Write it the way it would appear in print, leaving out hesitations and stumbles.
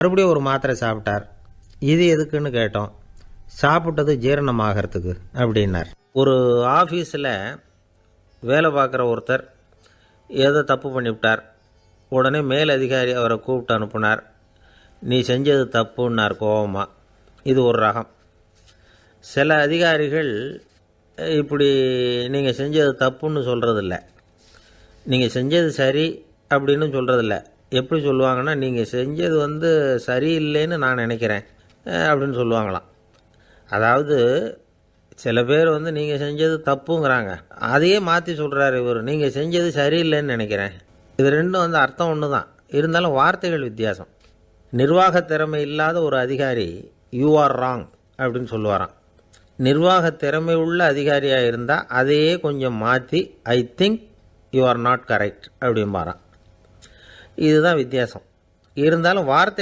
மறுபடியும் ஒரு மாத்திரை சாப்பிட்டார். இது எதுக்குன்னு கேட்டோம். சாப்பிட்டது ஜீரணமாகறதுக்கு அப்படின்னார். ஒரு ஆஃபீஸில் வேலை பார்க்குற ஒருத்தர் ஏதோ தப்பு பண்ணிவிட்டார். உடனே மேல் அதிகாரி அவரை கூப்பிட்டு அனுப்புனார். நீ செஞ்சது தப்புன்னார் கோபமாக. இது ஒரு ரகம். சில அதிகாரிகள் இப்படி நீங்கள் செஞ்சது தப்புன்னு சொல்கிறதில்ல, நீங்கள் செஞ்சது சரி அப்படின்னு சொல்கிறதில்ல. எப்படி சொல்லுவாங்கன்னா, நீங்கள் செஞ்சது சரியில்லைன்னு நான் நினைக்கிறேன் அப்படின்னு சொல்லுவாங்களாம். அதாவது சில பேர் நீங்கள் செஞ்சது தப்புங்கிறாங்க, அதையே மாற்றி சொல்கிறாரு இவர், நீங்கள் செஞ்சது சரியில்லைன்னு நினைக்கிறேன். இது ரெண்டும் அர்த்தம் ஒன்று தான், இருந்தாலும் வார்த்தைகள் வித்தியாசம். நிர்வாக திறமை இல்லாத ஒரு அதிகாரி யூ ஆர் ராங் அப்படின்னு சொல்லுவாராம். நிர்வாக திறமை உள்ள அதிகாரியாக இருந்தால் அதையே கொஞ்சம் மாற்றி I think you are not correct அப்படிம்பாரான். இதுதான் வித்தியாசம். இருந்தாலும் வார்த்தை